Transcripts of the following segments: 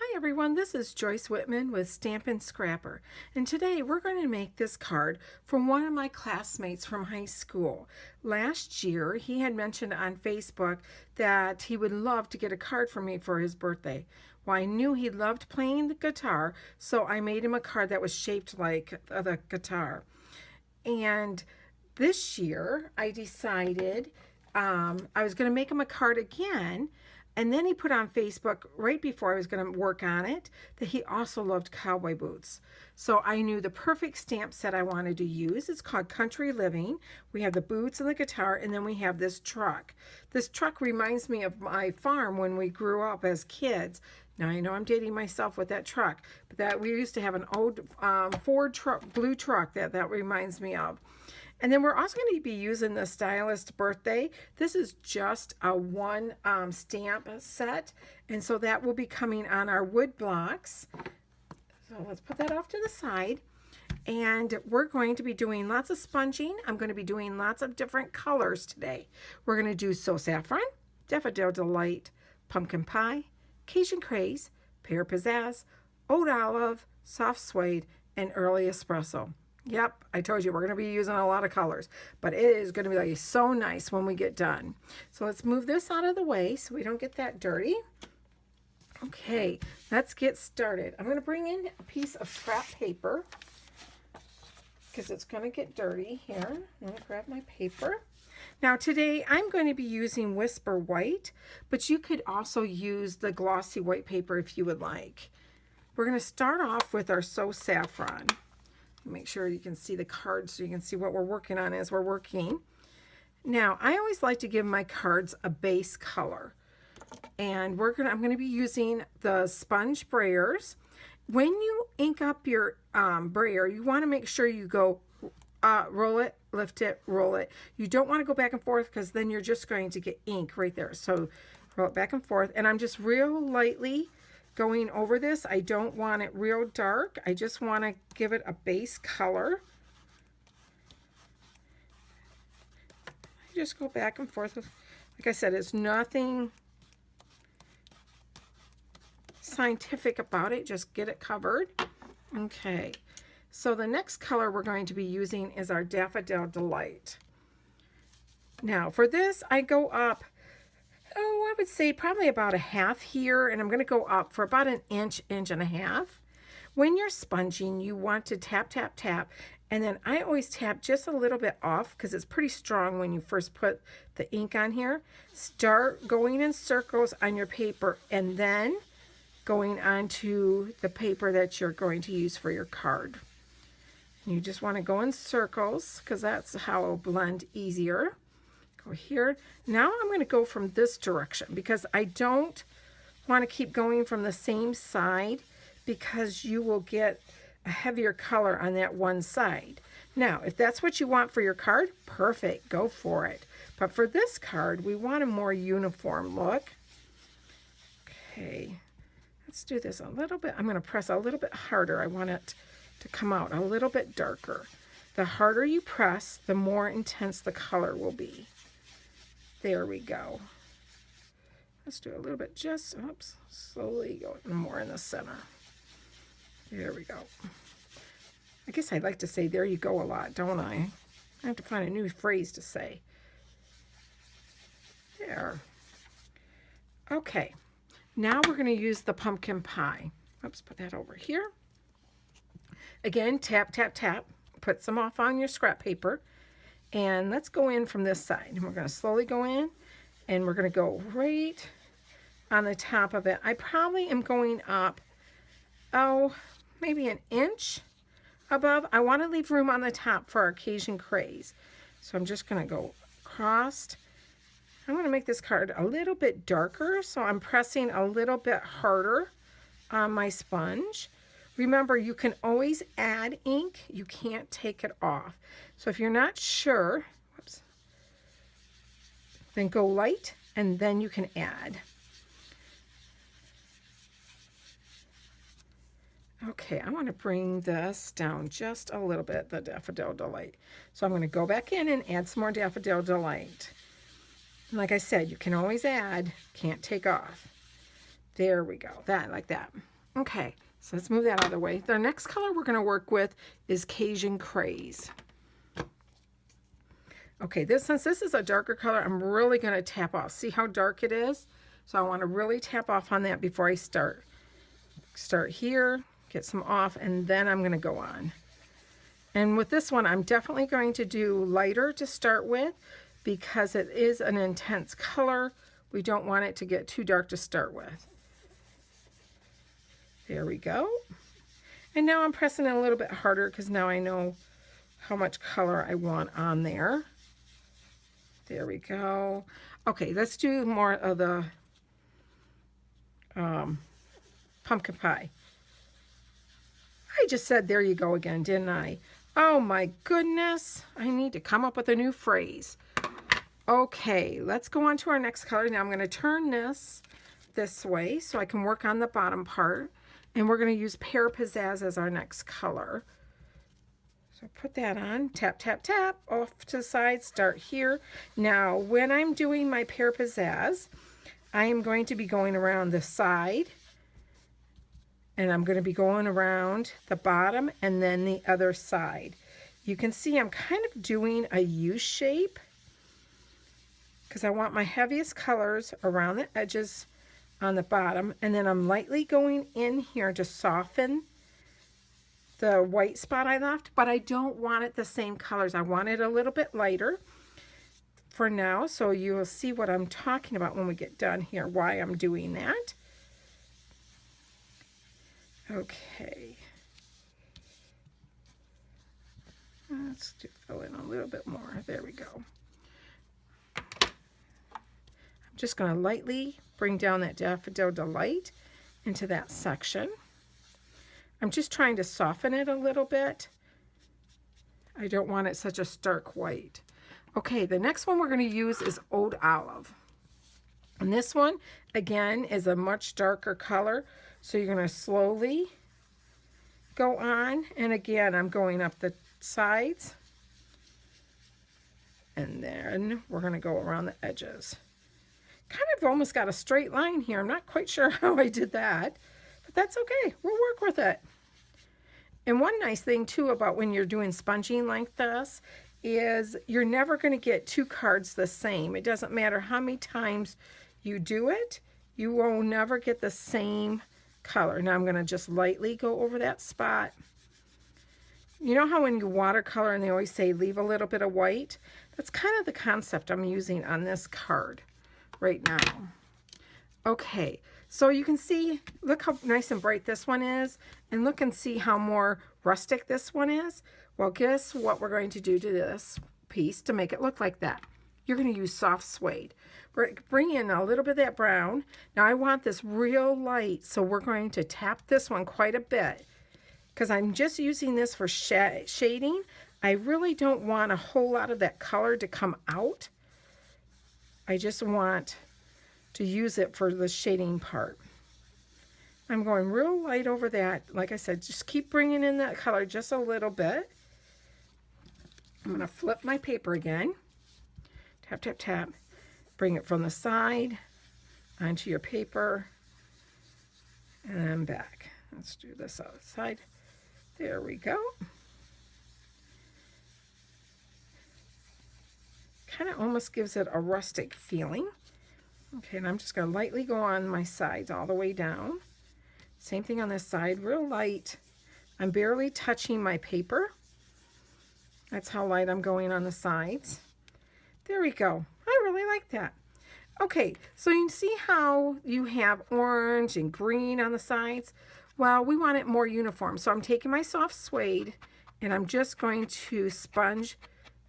Hi everyone, this is Joyce Whitman with Stampin' Scrapper, and today we're going to make this card from one of my classmates from high school. Last year, he had mentioned on Facebook that he would love to get a card from me for his birthday. Well, I knew he loved playing the guitar, so I made him a card that was shaped like the guitar. And this year, I decided I was going to make him a card again. And then he put on Facebook right before I was going to work on it that he also loved cowboy boots. So I knew the perfect stamp set I wanted to use. It's called Country Living. We have the boots and the guitar, and then we have this truck. This truck reminds me of my farm when we grew up as kids. Now I know I'm dating myself with that truck, but that we used to have an old Ford truck, blue truck that reminds me of. And then we're also going to be using the Stylist Birthday. This is just a one stamp set, and so that will be coming on our wood blocks. So let's put that off to the side. And we're going to be doing lots of sponging. I'm going to be doing lots of different colors today. We're going to do So Saffron, Daffodil Delight, Pumpkin Pie, Cajun Craze, Pear Pizzazz, Oat Olive, Soft Suede, and Early Espresso. Yep, I told you we're going to be using a lot of colors, but it is going to be like so nice when we get done. So let's move this out of the way so we don't get that dirty. Okay, let's get started. I'm going to bring in a piece of scrap paper because it's going to get dirty here. I'm going to grab my paper. Now today I'm going to be using Whisper White, but you could also use the glossy white paper if you would like. We're going to start off with our So Saffron. Make sure you can see the cards so you can see what we're working on as we're working. Now, I always like to give my cards a base color. And I'm going to be using the sponge brayers. When you ink up your brayer, you want to make sure you go roll it, lift it, roll it. You don't want to go back and forth because then you're just going to get ink right there. So roll it back and forth. And I'm just real lightly going over this. I don't want it real dark. I just want to give it a base color. I just go back and forth. Like I said, it's nothing scientific about it. Just get it covered. Okay. So the next color we're going to be using is our Daffodil Delight. Now for this, I go up, I would say probably about a half here, and I'm going to go up for about an inch, inch and a half. When you're sponging, you want to tap, tap, tap, and then I always tap just a little bit off because it's pretty strong when you first put the ink on here. Start going in circles on your paper and then going onto the paper that you're going to use for your card. You just want to go in circles because that's how it'll blend easier. Go here. Now I'm going to go from this direction because I don't want to keep going from the same side because you will get a heavier color on that one side. Now, if that's what you want for your card, perfect, go for it. But for this card, we want a more uniform look. Okay, let's do this a little bit. I'm going to press a little bit harder. I want it to come out a little bit darker. The harder you press, the more intense the color will be. There we go. Let's do a little bit, just, oops, slowly going more in the center. There we go. I guess I'd like to say there you go a lot, don't I? I have to find a new phrase to say. There. Okay. Now we're going to use the pumpkin pie. Oops, put that over here. Again, tap, tap, tap. Put some off on your scrap paper. And let's go in from this side. And we're going to slowly go in. And we're going to go right on the top of it. I probably am going up, maybe an inch above. I want to leave room on the top for our Cajun Craze. So I'm just going to go across. I'm going to make this card a little bit darker. So I'm pressing a little bit harder on my sponge. Remember, you can always add ink. You can't take it off. So if you're not sure, whoops, then go light and then you can add. Okay, I want to bring this down just a little bit, the Daffodil Delight. So I'm going to go back in and add some more Daffodil Delight. And like I said, you can always add, can't take off. There we go, that, like that. Okay, so let's move that out of the way. The next color we're going to work with is Cajun Craze. Okay, since this is a darker color, I'm really going to tap off. See how dark it is? So I want to really tap off on that before I start. Start here, get some off, and then I'm going to go on. And with this one, I'm definitely going to do lighter to start with because it is an intense color. We don't want it to get too dark to start with. There we go. And now I'm pressing it a little bit harder because now I know how much color I want on there. There we go. Okay, let's do more of the pumpkin pie. I just said there you go again, didn't I? Oh my goodness. I need to come up with a new phrase. Okay, let's go on to our next color. Now I'm going to turn this way so I can work on the bottom part. And we're going to use Pear Pizzazz as our next color. So put that on, tap, tap, tap, off to the side, start here. Now, when I'm doing my Pear Pizzazz, I am going to be going around the side, and I'm going to be going around the bottom and then the other side. You can see I'm kind of doing a U shape because I want my heaviest colors around the edges on the bottom, and then I'm lightly going in here to soften the white spot I left, but I don't want it the same colors. I want it a little bit lighter for now, so you will see what I'm talking about when we get done here, why I'm doing that. Okay. Let's fill in a little bit more. There we go. I'm just going to lightly bring down that Daffodil Delight into that section. I'm just trying to soften it a little bit. I don't want it such a stark white. Okay, the next one we're going to use is Oud Olive. And this one, again, is a much darker color. So you're going to slowly go on. And again, I'm going up the sides. And then we're going to go around the edges. Kind of almost got a straight line here. I'm not quite sure how I did that, but that's okay. We'll work with it. And one nice thing too about when you're doing sponging like this is you're never going to get two cards the same. It doesn't matter how many times you do it, you will never get the same color. Now I'm going to just lightly go over that spot. You know how when you watercolor and they always say leave a little bit of white? That's kind of the concept I'm using on this card right now. Okay, so you can see, look how nice and bright this one is, and look and see how more rustic this one is. Well, guess what we're going to do to this piece to make it look like that? You're going to use soft suede. Bring in a little bit of that brown. Now I want this real light, so we're going to tap this one quite a bit because I'm just using this for shading. I really don't want a whole lot of that color to come out. I just want to use it for the shading part. I'm going real light over that. Like I said, just keep bringing in that color just a little bit. I'm going to flip my paper again. Tap, tap, tap. Bring it from the side onto your paper and then back. Let's do this outside. There we go. Kind of almost gives it a rustic feeling. Okay, and I'm just going to lightly go on my sides all the way down. Same thing on this side, real light. I'm barely touching my paper. That's how light I'm going on the sides. There we go. I really like that. Okay, so you can see how you have orange and green on the sides. Well, we want it more uniform. So I'm taking my soft suede and I'm just going to sponge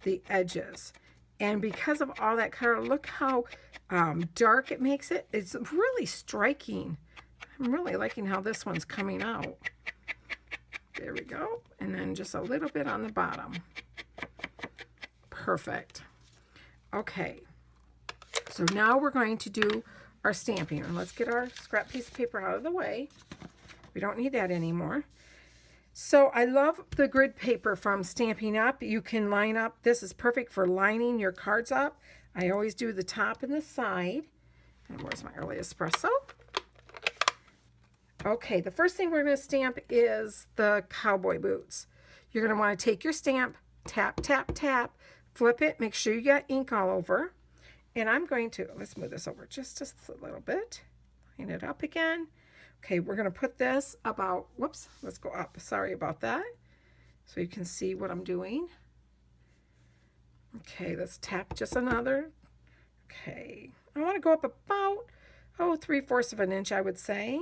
the edges. And because of all that color, look how dark it makes it. It's really striking. I'm really liking how this one's coming out. There we go. And then just a little bit on the bottom. Perfect. Okay. So now we're going to do our stamping. And let's get our scrap piece of paper out of the way. We don't need that anymore. So I love the grid paper from Stampin' Up. You can line up. This is perfect for lining your cards up. I always do the top and the side. And where's my early espresso? Okay, the first thing we're going to stamp is the cowboy boots. You're going to want to take your stamp, tap, tap, tap, flip it, make sure you got ink all over. And I'm going to, let's move this over just a little bit. Line it up again. Okay, we're going to put this about, whoops, let's go up. Sorry about that. So you can see what I'm doing. Okay, let's tap just another. Okay, I want to go up about, 3/4 of an inch, I would say.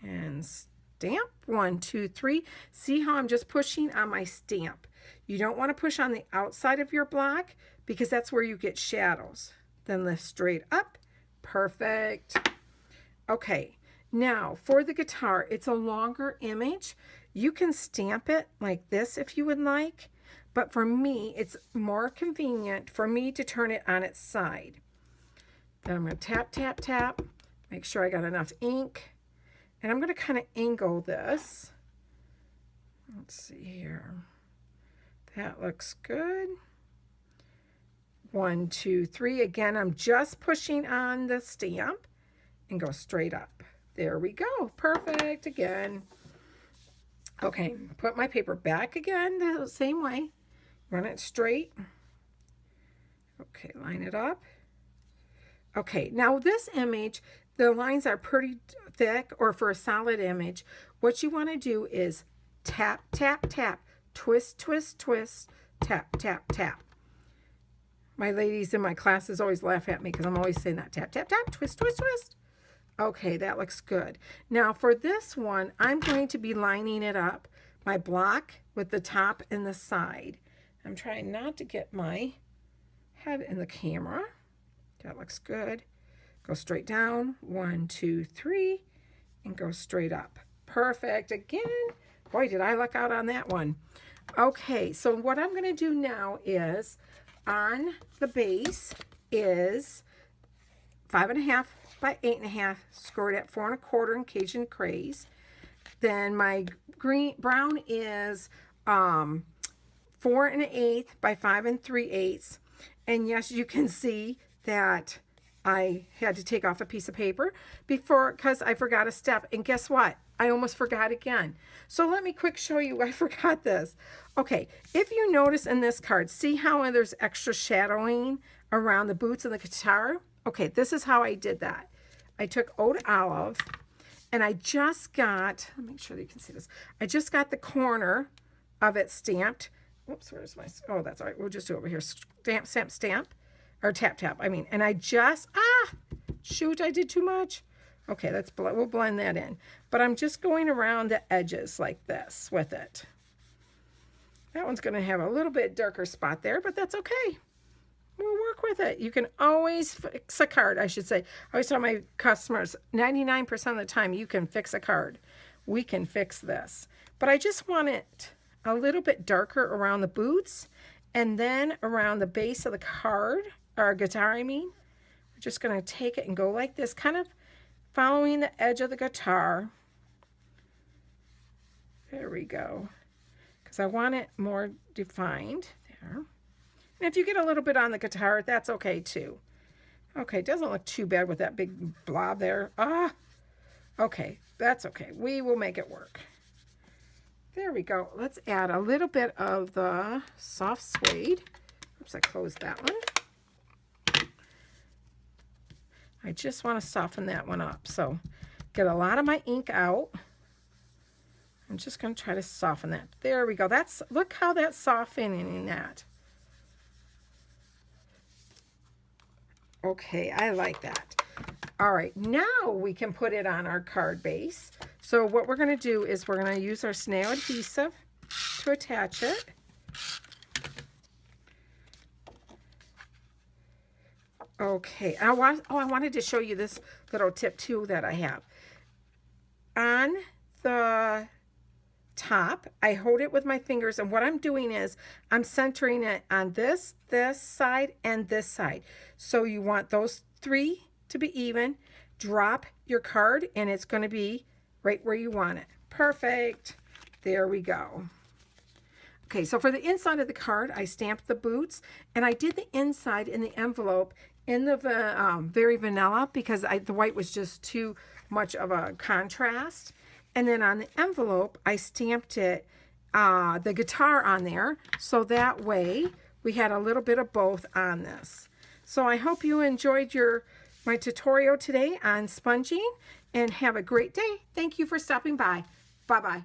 And stamp, 1, 2, 3. See how I'm just pushing on my stamp. You don't want to push on the outside of your block because that's where you get shadows. Then lift straight up. Perfect. Okay, now for the guitar, it's a longer image. You can stamp it like this if you would like, but for me, it's more convenient for me to turn it on its side. Then I'm going to tap, tap, tap, make sure I got enough ink. And I'm going to kind of angle this. Let's see here. That looks good. 1, 2, 3. Again, I'm just pushing on the stamp and go straight up. There we go. Perfect again. Okay, put my paper back again the same way. Run it straight. Okay, line it up. Okay, now this image, the lines are pretty thick, or for a solid image, what you want to do is tap, tap, tap, twist, twist, twist, tap, tap, tap. My ladies in my classes always laugh at me because I'm always saying that. Tap, tap, tap, twist, twist, twist. Okay, that looks good. Now for this one, I'm going to be lining it up, my block with the top and the side. I'm trying not to get my head in the camera. That looks good. Go straight down, 1, 2, 3, and go straight up. Perfect. Again, boy, did I luck out on that one. Okay, so what I'm going to do now is on the base is 5.5 by 8.5, scored at 4 1/4 in Cajun Craze. Then my brown is 4 1/8 by 5 3/8. And yes, you can see that I had to take off a piece of paper before because I forgot a step. And guess what? I almost forgot again. So let me quick show you I forgot this. Okay, if you notice in this card, see how there's extra shadowing around the boots and the guitar? Okay, this is how I did that. I took Oud Olive and I just got, let me make sure that you can see this. I just got the corner of it stamped. Whoops, where's my, oh, that's all right. We'll just do it over here. Stamp, stamp, stamp. Or tap, tap, I mean. And I just, shoot, I did too much. Okay, we'll blend that in. But I'm just going around the edges like this with it. That one's going to have a little bit darker spot there, but that's okay. We'll work with it. You can always fix a card, I should say. I always tell my customers, 99% of the time, you can fix a card. We can fix this. But I just want it a little bit darker around the boots and then around the base of the card, or guitar, I mean. We're just going to take it and go like this, kind of following the edge of the guitar. There we go. Because I want it more defined. There. And if you get a little bit on the guitar, that's okay too. Okay, it doesn't look too bad with that big blob there. Okay, that's okay. We will make it work. There we go. Let's add a little bit of the soft suede. Oops, I closed that one. I just want to soften that one up. So get a lot of my ink out. I'm just going to try to soften that. There we go. Look how that's softening that. Okay, I like that. All right, now we can put it on our card base. So what we're going to do is we're going to use our snail adhesive to attach it. Okay, I wanted to show you this little tip too that I have. On the top, I hold it with my fingers, and what I'm doing is I'm centering it on this side, and this side. So you want those three to be even. Drop your card, and it's going to be right where you want it. Perfect. There we go. Okay, so for the inside of the card, I stamped the boots, and I did the inside in the envelope in the very vanilla because the white was just too much of a contrast. And then on the envelope, I stamped it, the guitar on there, so that way we had a little bit of both on this. So I hope you enjoyed my tutorial today on sponging, and have a great day. Thank you for stopping by. Bye-bye.